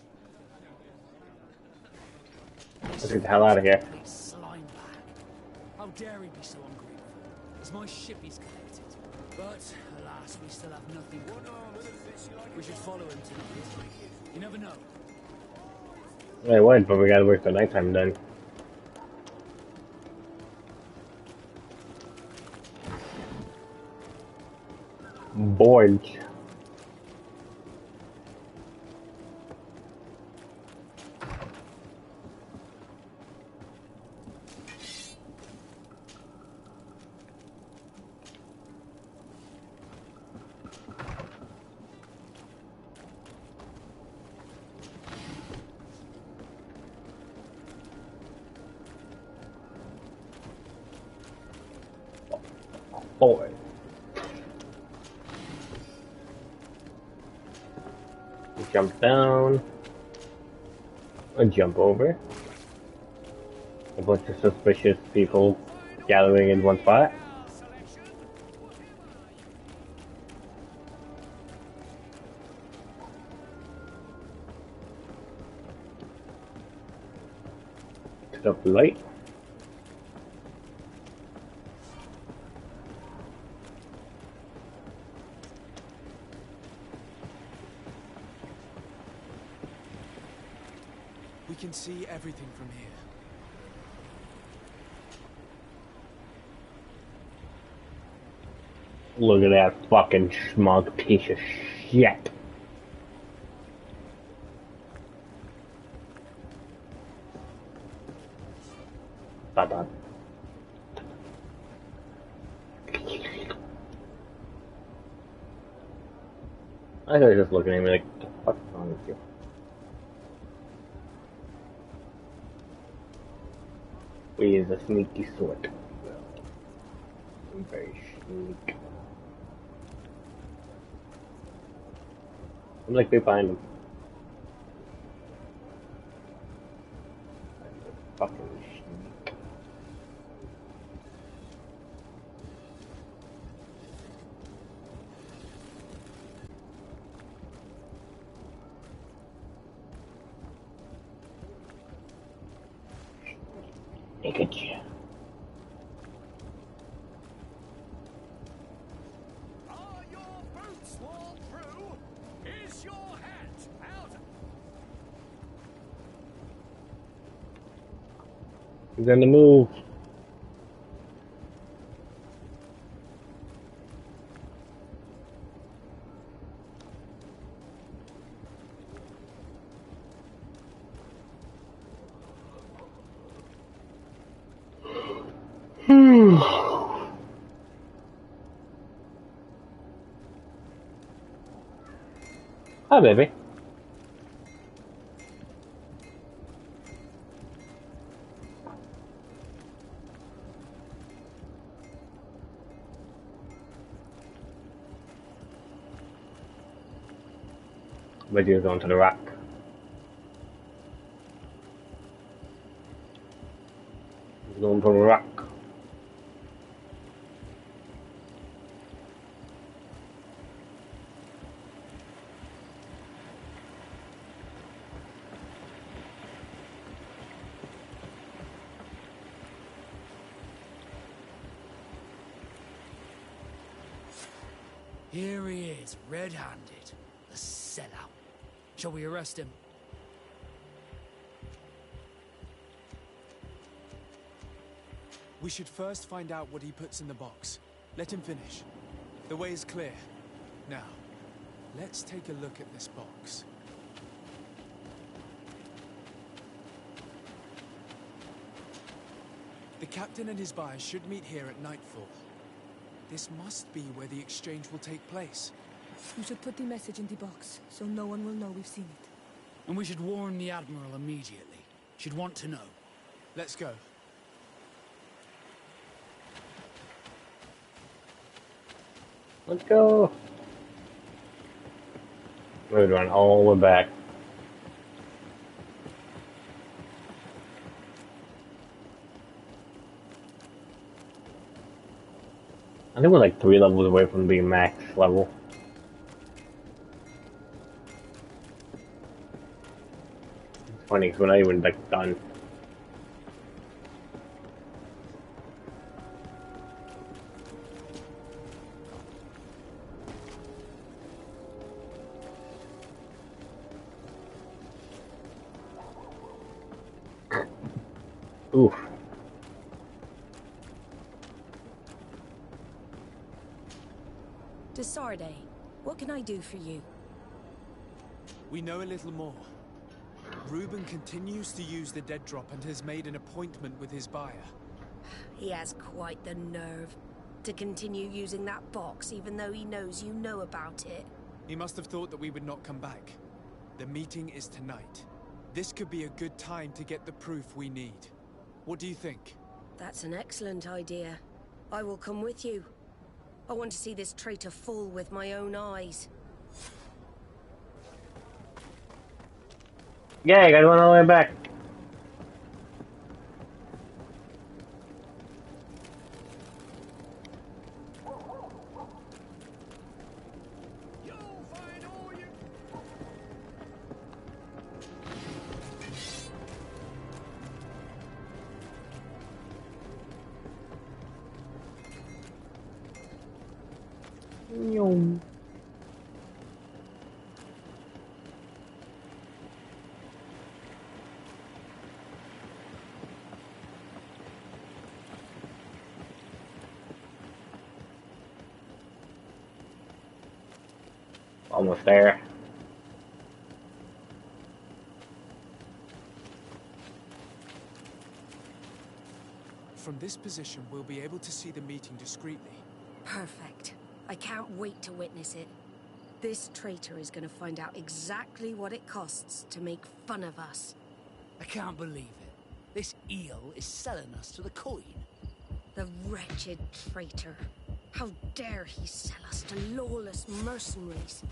Let's get the hell out of here. Slime bag. How dare he be so ungrateful? It's my ship he's collected. But, alas, we still have nothing. We should follow him to the pit. You never know. I would, but we gotta wait for nighttime then. Bored. Boy. Jump down. A jump over. A bunch of suspicious people gathering in one spot. Pick up the light. We can see everything from here. Look at that fucking smug piece of shit. Bye-bye. I was just looking at me like, what the fuck's wrong with you? He is a sneaky sort. Very sneaky. I'm like behind him. Fucking sneak. Look at you. Are your boots worn through? Is your hat out? He's on the move. Hi, baby. But you're going to the rock. He's going to the rock. Here he is, red-handed. The sellout. Shall we arrest him? We should first find out what he puts in the box. Let him finish. The way is clear. Now, let's take a look at this box. The captain and his buyers should meet here at nightfall. This must be where the exchange will take place. You should put the message in the box, so no one will know we've seen it. And we should warn the Admiral immediately. She'd want to know. Let's go. Let's go. We're run all the way back. I think we're like 3 levels away from being max level. It's funny because we're not even like done. Oof. Desarde, what can I do for you? We know a little more. Reuben continues to use the dead drop and has made an appointment with his buyer. He has quite the nerve to continue using that box even though he knows you know about it. He must have thought that we would not come back. The meeting is tonight. This could be a good time to get the proof we need. What do you think? That's an excellent idea. I will come with you. I want to see this traitor fall with my own eyes. Yeah, you guys went all the way back. Almost there. From this position, we'll be able to see the meeting discreetly. Perfect. I can't wait to witness it. This traitor is going to find out exactly what it costs to make fun of us. I can't believe it. This eel is selling us to the coin. The wretched traitor. How dare he sell us to lawless mercenaries?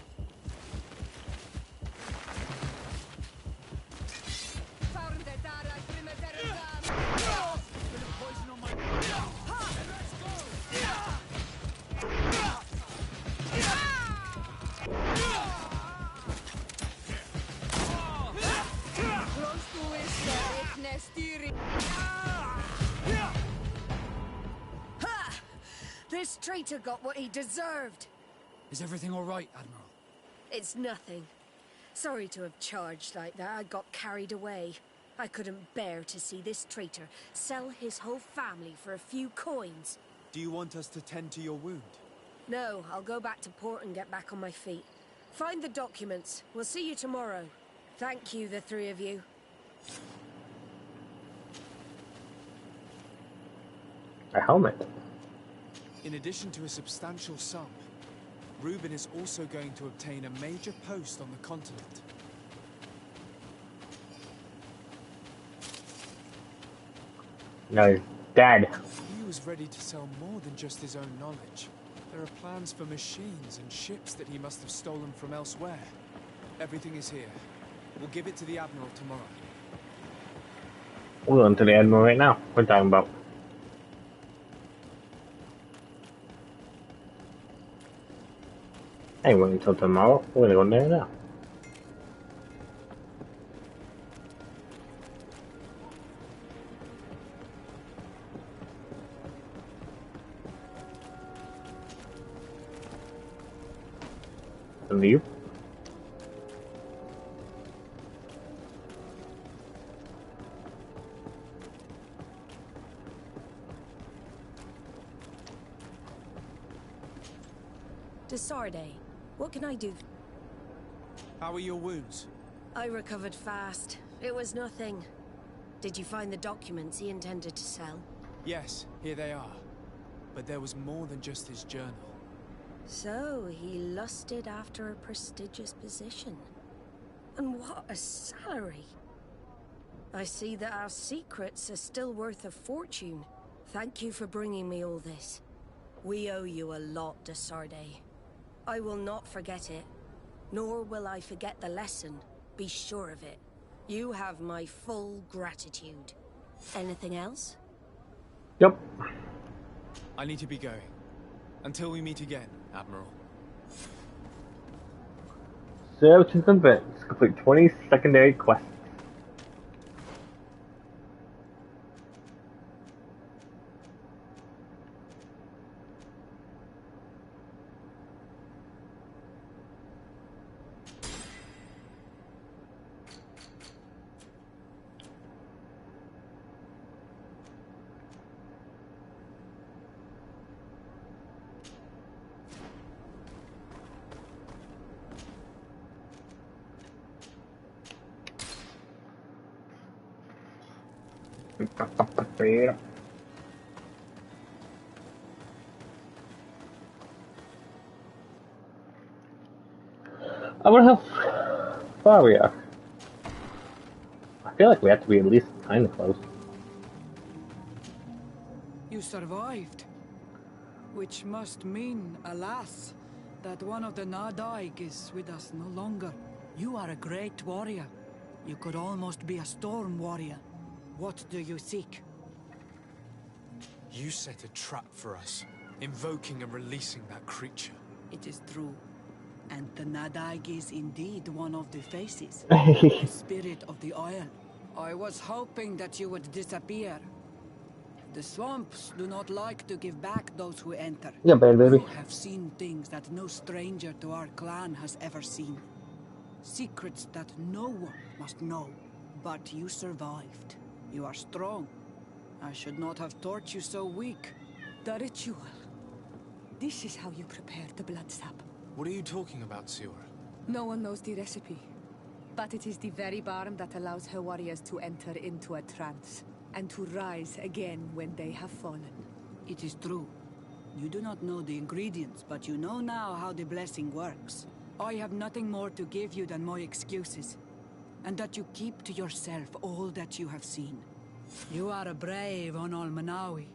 This traitor got what he deserved. Is everything all right, Admiral? It's nothing. Sorry to have charged like that. I got carried away. I couldn't bear to see this traitor sell his whole family for a few coins. Do you want us to tend to your wound? No, I'll go back to port and get back on my feet. Find the documents. We'll see you tomorrow. Thank you, the 3 of you. A helmet. In addition to a substantial sum, Reuben is also going to obtain a major post on the continent. No, Dad. He was ready to sell more than just his own knowledge. There are plans for machines and ships that he must have stolen from elsewhere. Everything is here. We'll give it to the Admiral tomorrow. We're going to the Admiral right now. What are you talking about? I ain't waiting until tomorrow. We're gonna go there now. And you? Desarde, what can I do? How are your wounds? I recovered fast. It was nothing. Did you find the documents he intended to sell? Yes, here they are. But there was more than just his journal. So, he lusted after a prestigious position. And what a salary! I see that our secrets are still worth a fortune. Thank you for bringing me all this. We owe you a lot, Desarde. I will not forget it. Nor will I forget the lesson. Be sure of it. You have my full gratitude. Anything else? Yep. I need to be going. Until we meet again, Admiral. Serve to convince. Complete 20 secondary quests. I wonder how far we are. I feel like we have to be at least kind of close. You survived. Which must mean, alas, that one of the Nadaig is with us no longer. You are a great warrior. You could almost be a storm warrior. What do you seek? You set a trap for us, invoking and releasing that creature. It is true. And the Nadaig is indeed one of the faces. The spirit of the Isle. I was hoping that you would disappear. The swamps do not like to give back those who enter. Yeah, baby. You have seen things that no stranger to our clan has ever seen. Secrets that no one must know. But you survived. You are strong. I should not have thought you so weak. The ritual. This is how you prepare the blood sap. What are you talking about, Siora? No one knows the recipe. But it is the very balm that allows her warriors to enter into a trance. And to rise again when they have fallen. It is true. You do not know the ingredients, but you know now how the blessing works. I have nothing more to give you than my excuses. And that you keep to yourself all that you have seen. You are a brave Onol Manawi.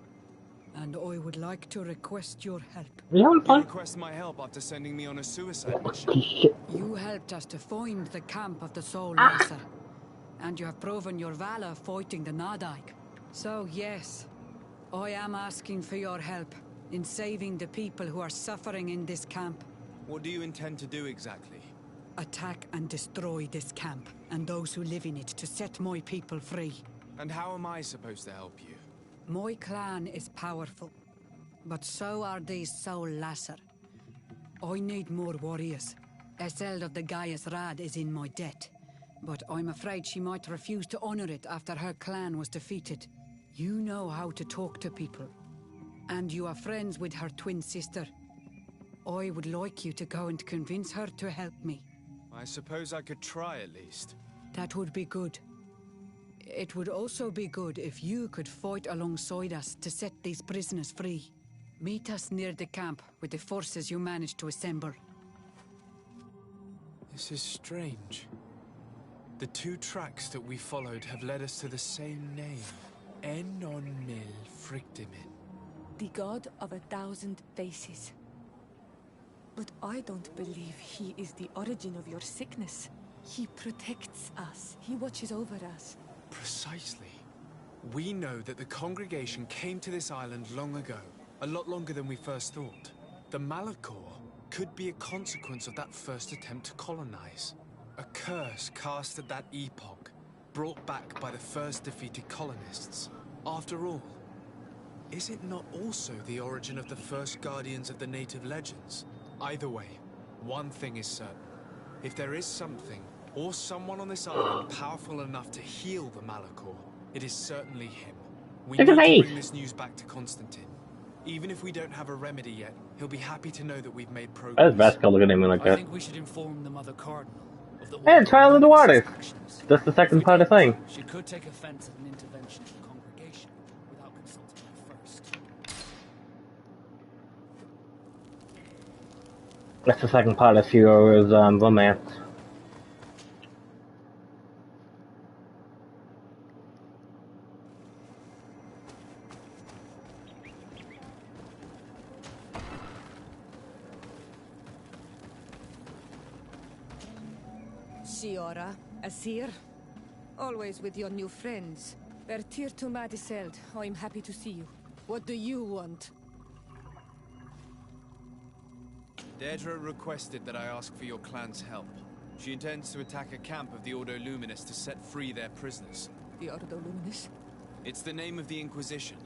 And I would like to request your help. You request my help after sending me on a suicide mission. You helped us to find the camp of the Soul Lasser. And you have proven your valor fighting the Nadaig. So yes, I am asking for your help in saving the people who are suffering in this camp. What do you intend to do exactly? Attack and destroy this camp, and those who live in it, to set my people free. And how am I supposed to help you? My clan is powerful, but so are these Soul Lasser. I need more warriors. Eseld of the Gaius Rad is in my debt. But I'm afraid she might refuse to honor it after her clan was defeated. You know how to talk to people. And you are friends with her twin sister. I would like you to go and convince her to help me. I suppose I could try at least. That would be good. It would also be good if you could fight alongside us to set these prisoners free. Meet us near the camp with the forces you managed to assemble. This is strange. The two tracks that we followed have led us to the same name. Enon Mil Frictimin. The god of 1,000 faces. But I don't believe he is the origin of your sickness. He protects us. He watches over us. Precisely. We know that the congregation came to this island long ago, a lot longer than we first thought. The Malachor could be a consequence of that first attempt to colonize. A curse cast at that epoch, brought back by the first defeated colonists. After all, is it not also the origin of the first guardians of the native legends? Either way, one thing is certain. If there is something, or someone on this island powerful enough to heal the Malachor, it is certainly him. We need to bring this news back to Constantine. Even if we don't have a remedy yet, he'll be happy to know that we've made progress. That's Vasco looking at me like that. I think we should inform the Mother Cardinal of the Hey, trial of the waters. That's the second part of the thing. She could take offense at an intervention of the congregation without consulting her first. That's the second part of Fiora's romance. Siora, Asir, always with your new friends. Bertir to Madiseld, I'm happy to see you. What do you want? Deirdre requested that I ask for your clan's help. She intends to attack a camp of the Ordo Luminis to set free their prisoners. The Ordo Luminis? It's the name of the Inquisition.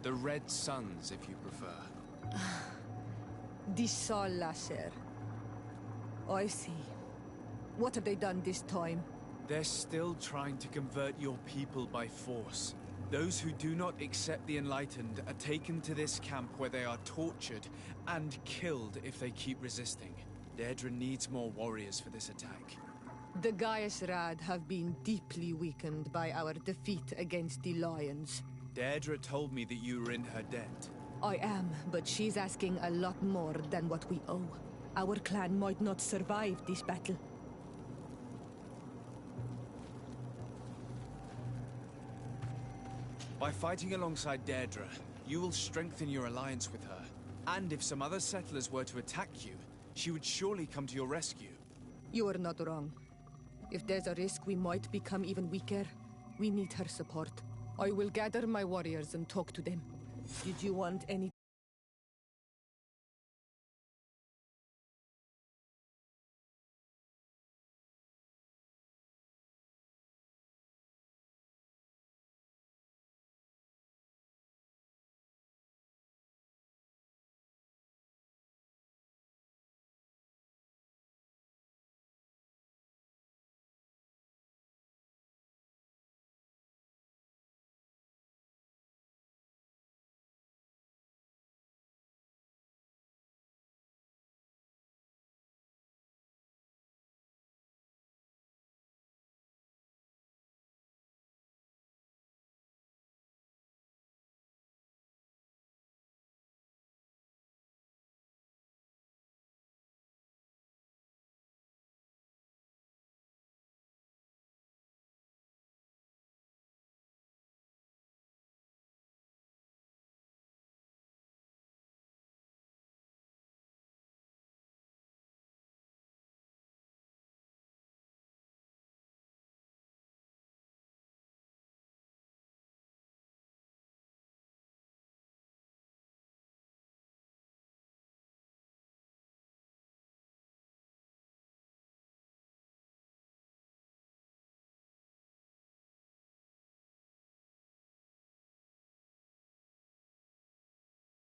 The Red Suns, if you prefer. The Sol Lasher. I see. What have they done this time? They're still trying to convert your people by force. Those who do not accept the Enlightened are taken to this camp where they are tortured and killed if they keep resisting. Deirdre needs more warriors for this attack. The Gaius Rad have been deeply weakened by our defeat against the Lions. Deirdre told me that you were in her debt. I am, but she's asking a lot more than what we owe. Our clan might not survive this battle. By fighting alongside Deirdre, you will strengthen your alliance with her. And if some other settlers were to attack you, she would surely come to your rescue. You are not wrong. If there's a risk we might become even weaker, we need her support. I will gather my warriors and talk to them. Did you want any